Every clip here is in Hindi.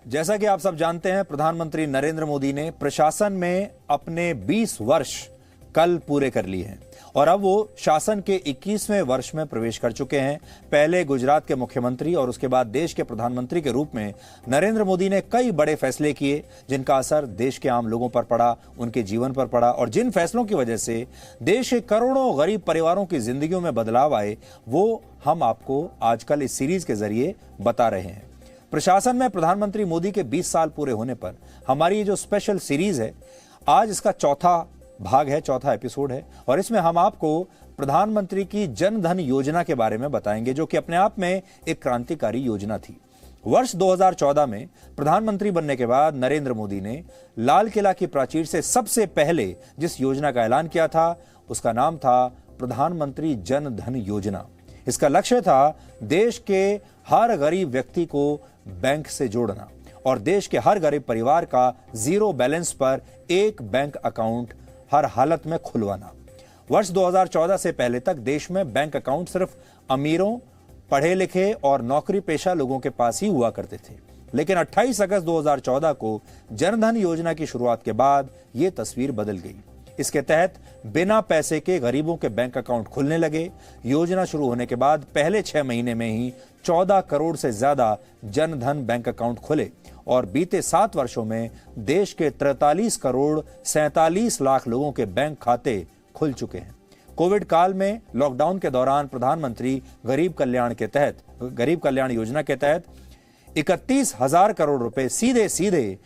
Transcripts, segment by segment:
जैसा कि आप सब जानते हैं, प्रधानमंत्री नरेंद्र मोदी ने प्रशासन में अपने 20 वर्ष कल पूरे कर लिए हैं और अब वो शासन के 21वें वर्ष में प्रवेश कर चुके हैं। पहले गुजरात के मुख्यमंत्री और उसके बाद देश के प्रधानमंत्री के रूप में नरेंद्र मोदी ने कई बड़े फैसले किए जिनका असर देश के आम लोगों पर पड़ा, उनके जीवन पर पड़ा और जिन फैसलों की वजह से देश के करोड़ों गरीब परिवारों की जिंदगियों में बदलाव आए, वो हम आपको आजकल इस सीरीज के जरिए बता रहे हैं। प्रशासन में प्रधानमंत्री मोदी के 20 साल पूरे होने पर हमारी ये जो स्पेशल सीरीज है, आज इसका चौथा भाग है, चौथा एपिसोड है और इसमें हम आपको प्रधानमंत्री की जन धन योजना के बारे में बताएंगे, जो कि अपने आप में एक क्रांतिकारी योजना थी। वर्ष 2014 में प्रधानमंत्री बनने के बाद नरेंद्र मोदी ने लाल किला की प्राचीर से सबसे पहले जिस योजना का ऐलान किया था, उसका नाम था प्रधानमंत्री जन धन योजना। इसका लक्ष्य था देश के हर गरीब व्यक्ति को बैंक से जोड़ना और देश के हर गरीब परिवार का जीरो बैलेंस पर एक बैंक अकाउंट हर हालत में खुलवाना। वर्ष 2014 से पहले तक देश में बैंक अकाउंट सिर्फ अमीरों, पढ़े लिखे और नौकरी पेशा लोगों के पास ही हुआ करते थे, लेकिन 28 अगस्त 2014 को जनधन योजना की शुरुआत के बाद यह तस्वीर बदल गई। इसके तहत बिना पैसे के गरीबों के बैंक अकाउंट खुलने लगे। योजना शुरू होने के बाद पहले 6 महीने में ही 14 करोड़ से ज्यादा जनधन बैंक अकाउंट खुले और बीते 7 वर्षों में देश के 43 करोड़ 47 लाख लोगों के बैंक खाते खुल चुके हैं। कोविड काल में लॉकडाउन के दौरान प्रधानमंत्री गरीब कल्याण योजना के तहत 31,000 करोड़ रुपए सीधे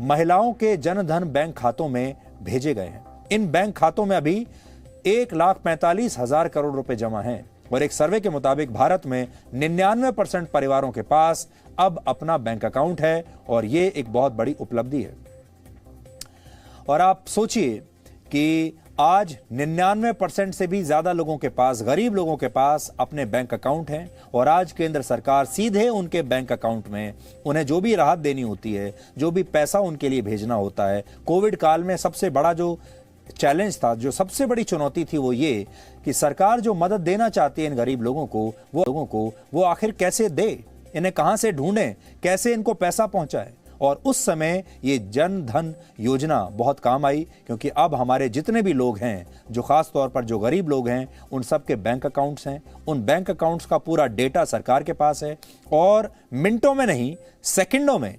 महिलाओं के जनधन बैंक खातों में भेजे गए हैं। इन बैंक खातों में अभी 1,45,000 करोड़ रुपए जमा हैं और एक सर्वे के मुताबिक भारत में 99% परिवारों के पास अब अपना बैंक अकाउंट है और ये एक बहुत बड़ी उपलब्धि है। और आप सोचिए कि आज 99% से भी ज्यादा लोगों के पास, गरीब लोगों के पास अपने बैंक अकाउंट हैं और आज केंद्र सरकार सीधे उनके बैंक अकाउंट में उन्हें जो भी राहत देनी होती है, जो भी पैसा उनके लिए भेजना होता है। कोविड काल में सबसे बड़ा जो चैलेंज था, जो सबसे बड़ी चुनौती थी, वो ये कि सरकार जो मदद देना चाहती है इन गरीब लोगों को वो आखिर कैसे दे, इन्हें कहां से ढूंढे, कैसे इनको पैसा पहुंचाए। और उस समय ये जन धन योजना बहुत काम आई, क्योंकि अब हमारे जितने भी लोग हैं, जो खास तौर पर जो गरीब लोग हैं, उन सबके बैंक अकाउंट्स हैं। उन बैंक अकाउंट्स का पूरा डेटा सरकार के पास है और मिनटों में नहीं, सेकंडों में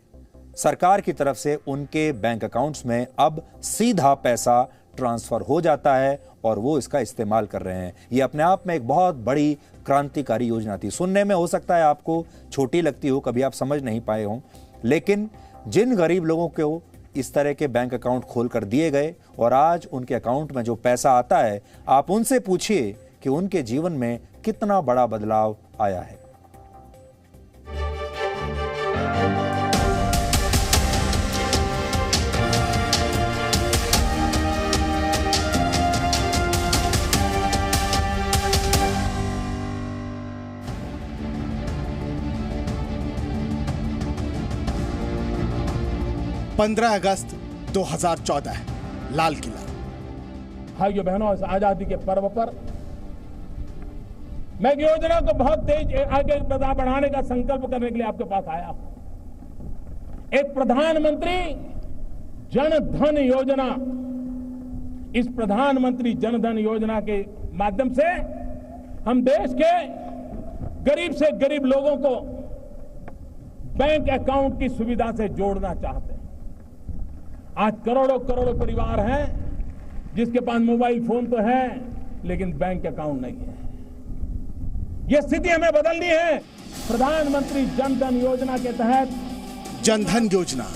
सरकार की तरफ से उनके बैंक अकाउंट्स में अब सीधा पैसा ट्रांसफर हो जाता है और वो इसका इस्तेमाल कर रहे हैं। ये अपने आप में एक बहुत बड़ी क्रांतिकारी योजना थी। सुनने में हो सकता है आपको छोटी लगती हो, कभी आप समझ नहीं पाए हों, लेकिन जिन गरीब लोगों को इस तरह के बैंक अकाउंट खोलकर दिए गए और आज उनके अकाउंट में जो पैसा आता है, आप उनसे पूछिए कि उनके जीवन में कितना बड़ा बदलाव आया है। पंद्रह अगस्त 2014, लाल किला। भाइयों बहनों, इस आजादी के पर्व पर मैं योजना को बहुत तेज आगे बढ़ाने का संकल्प करने के लिए आपके पास आया हूं। एक प्रधानमंत्री जन धन योजना, इस प्रधानमंत्री जन धन योजना के माध्यम से हम देश के गरीब से गरीब लोगों को बैंक अकाउंट की सुविधा से जोड़ना चाहते हैं। आज करोड़ों परिवार हैं जिसके पास मोबाइल फोन तो है, लेकिन बैंक अकाउंट नहीं है। यह स्थिति हमें बदलनी है। प्रधानमंत्री जन धन योजना के तहत जनधन योजना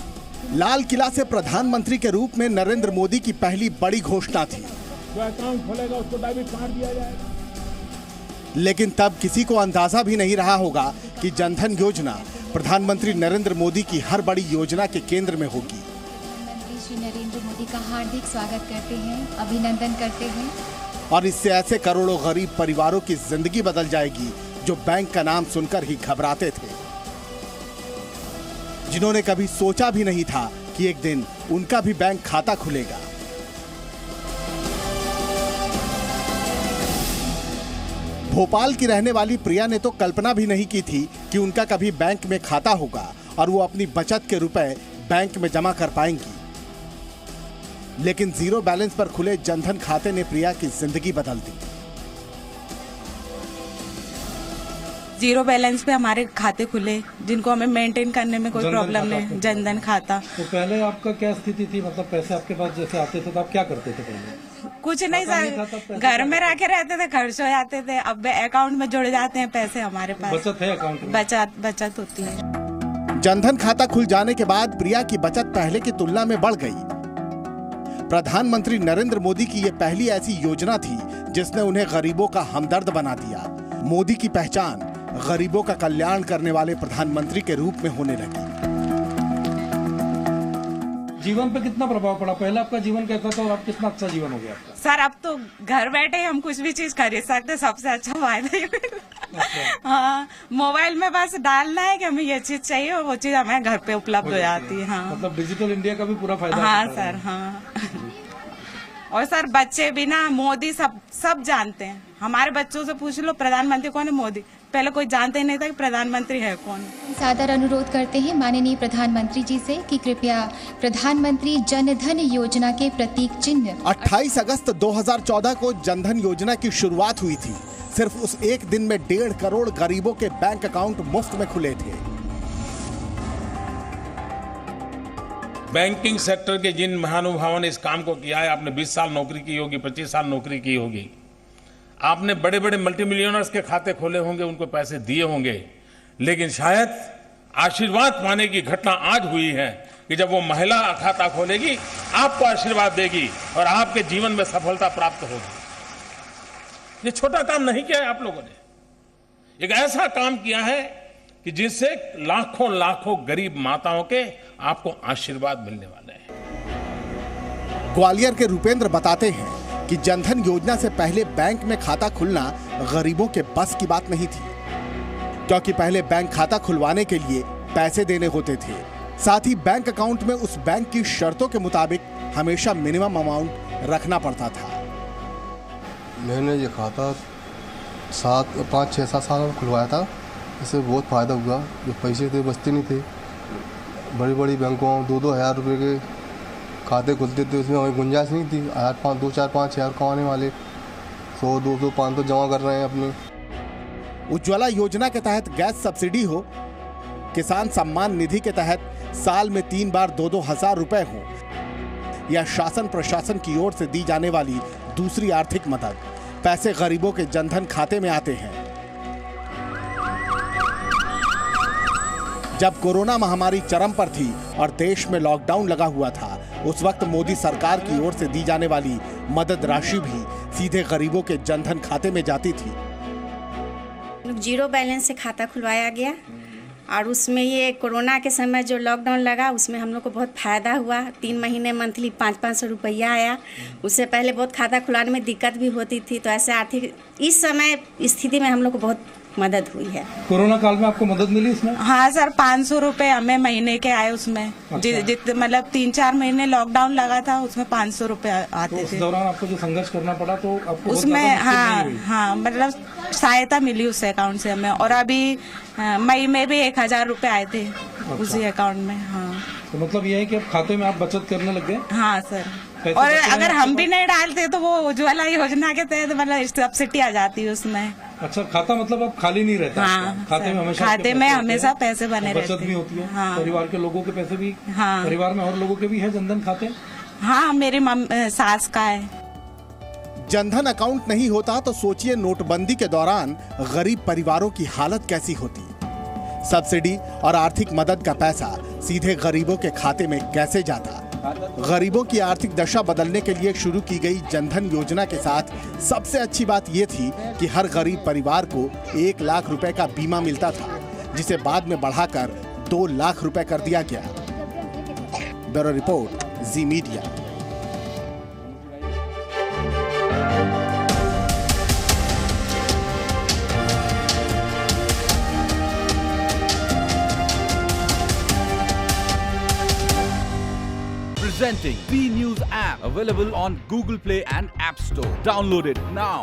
लाल किला से प्रधानमंत्री के रूप में नरेंद्र मोदी की पहली बड़ी घोषणा थी। जो अकाउंट खोलेगा उसको डेबिट कार्ड दिया जाएगा। लेकिन तब किसी को अंदाजा भी नहीं रहा होगा कि जनधन योजना प्रधानमंत्री नरेंद्र मोदी की हर बड़ी योजना के केंद्र में होगी। श्री नरेंद्र मोदी का हार्दिक स्वागत करते हैं, अभिनंदन करते हैं। और इससे ऐसे करोड़ों गरीब परिवारों की जिंदगी बदल जाएगी जो बैंक का नाम सुनकर ही घबराते थे, जिन्होंने कभी सोचा भी नहीं था कि एक दिन उनका भी बैंक खाता खुलेगा। भोपाल की रहने वाली प्रिया ने तो कल्पना भी नहीं की थी कि उनका कभी बैंक में खाता होगा और वो अपनी बचत के रुपए बैंक में जमा कर पाएंगी। लेकिन जीरो बैलेंस पर खुले जनधन खाते ने प्रिया की जिंदगी बदल दी। जीरो बैलेंस पे हमारे खाते खुले, जिनको हमें मेंटेन करने में कोई प्रॉब्लम नहीं। जनधन खाता। तो पहले आपका क्या स्थिति थी, मतलब पैसे आपके पास जैसे आते थे तो आप क्या करते थे पहले? कुछ नहीं सर, घर में रखे रहते थे, खर्च हो जाते थे। अब अकाउंट में जुड़ जाते हैं पैसे हमारे पास। बचत है अकाउंट में? बचत होती है। जनधन खाता खुल जाने के बाद प्रिया की बचत पहले की तुलना में बढ़ गई। प्रधानमंत्री नरेंद्र मोदी की ये पहली ऐसी योजना थी जिसने उन्हें गरीबों का हमदर्द बना दिया। मोदी की पहचान गरीबों का कल्याण करने वाले प्रधानमंत्री के रूप में होने लगी। जीवन पे कितना प्रभाव पड़ा? पहले आपका जीवन कैसा था और अब कितना अच्छा जीवन हो गया आपका? सर अब तो घर बैठे हम कुछ भी चीज खरीद सकते, सबसे अच्छा फायदा ये। हाँ, मोबाइल में बस डालना है कि हमें ये चीज चाहिए और वो चीज हमें घर पे उपलब्ध हो जाती है। हाँ, मतलब डिजिटल इंडिया का भी पूरा फायदा। हाँ सर, हाँ। और सर बच्चे भी ना मोदी सब जानते हैं। हमारे बच्चों से पूछ लो प्रधानमंत्री कौन है, मोदी। पहले कोई जानते ही नहीं था कि प्रधानमंत्री है कौन। सादर अनुरोध करते हैं माननीय प्रधानमंत्री जी से कि कृपया प्रधानमंत्री जनधन योजना के प्रतीक चिन्ह 28 अगस्त 2014 को जनधन योजना की शुरुआत हुई थी। सिर्फ उस एक दिन में 1.5 करोड़ गरीबों के बैंक अकाउंट मुफ्त में खुले थे। बैंकिंग सेक्टर के जिन महानुभावों ने इस काम को किया है, आपने 20 साल नौकरी की होगी, 25 साल नौकरी की होगी, आपने बड़े बड़े मल्टी मिलियनर्स के खाते खोले होंगे, उनको पैसे दिए होंगे, लेकिन शायद आशीर्वाद पाने की घटना आज हुई है कि जब वो महिला खाता खोलेगी, आपको आशीर्वाद देगी और आपके जीवन में सफलता प्राप्त होगी। ये छोटा काम नहीं किया है आप लोगों ने, एक ऐसा काम किया है कि जिससे लाखों लाखों गरीब माताओं के आपको आशीर्वाद मिलने वाले हैं। ग्वालियर के रुपेंद्र बताते हैं कि जनधन योजना से पहले बैंक में खाता खुलना गरीबों के बस की बात नहीं थी, क्योंकि पहले बैंक खाता खुलवाने के लिए पैसे देने होते थे। साथ ही बैंक अकाउंट में उस बैंक की शर्तों के मुताबिक हमेशा मिनिमम अमाउंट रखना पड़ता था। मैंने ये खाता 5-6-7 साल में खुलवाया था। इससे बहुत फ़ायदा हुआ। जो पैसे थे बचते नहीं थे। बड़ी बड़ी बैंकों 2-2 हज़ार रुपये के खाते खुलते थे, उसमें हमें गुंजाइश नहीं थी। 2-4-5 हज़ार कमाने वाले 100-200-500 जमा कर रहे हैं अपने। उज्ज्वला योजना के तहत गैस सब्सिडी हो, किसान सम्मान निधि के तहत साल में 3 बार 2-2 हज़ार रुपए हो, या शासन प्रशासन की ओर से दी जाने वाली दूसरी आर्थिक मदद, पैसे गरीबों के जनधन खाते में आते हैं। जब कोरोना महामारी चरम पर थी और देश में लॉकडाउन लगा हुआ था, उस वक्त मोदी सरकार की ओर से दी जाने वाली मदद राशि भी सीधे गरीबों के जनधन खाते में जाती थी। जीरो बैलेंस से खाता खुलवाया गया और उसमें ये कोरोना के समय जो लॉकडाउन लगा उसमें हम लोग को बहुत फ़ायदा हुआ। 3 महीने मंथली 500-500 रुपया आया। उससे पहले बहुत खाता खुलाने में दिक्कत भी होती थी, तो ऐसे आर्थिक इस समय स्थिति में हम लोग को बहुत मदद हुई है। कोरोना काल में आपको मदद मिली इसमें? हाँ सर, 500 रुपए हमें महीने के आए उसमें। जितने मतलब 3-4 महीने लॉकडाउन लगा था उसमें 500 रुपए आते थे। उस दौरान आपको जो संघर्ष करना पड़ा तो आपको उसमें हाँ मतलब सहायता मिली उस अकाउंट से हमें। और अभी मई में भी 1000 रुपए आए थे उसी अकाउंट में। हाँ, तो मतलब ये है कि अब खाते में आप बचत करने लग गए? हाँ सर, और अगर हम भी नहीं डालते तो वो उज्ज्वला योजना के तहत मतलब सब्सिडी आ जाती है उसमें। अच्छा, खाता मतलब अब खाली नहीं रहता? हाँ, खाते में हमेशा पैसे बने रहते हैं। बचत भी होती है। हाँ, परिवार के लोगों के पैसे भी? हाँ, परिवार में और लोगों के भी है जनधन खाते? हाँ, मेरी सास का है। जनधन अकाउंट नहीं होता तो सोचिए नोटबंदी के दौरान गरीब परिवारों की हालत कैसी होती। सब्सिडी और आर्थिक मदद का पैसा सीधे गरीबों के खाते में कैसे जाता। गरीबों की आर्थिक दशा बदलने के लिए शुरू की गई जनधन योजना के साथ सबसे अच्छी बात यह थी कि हर गरीब परिवार को 1 लाख रुपए का बीमा मिलता था, जिसे बाद में बढ़ाकर 2 लाख रुपए कर दिया गया। Bureau report, ji media. Presenting B News app, available on Google Play and App Store. Download it now.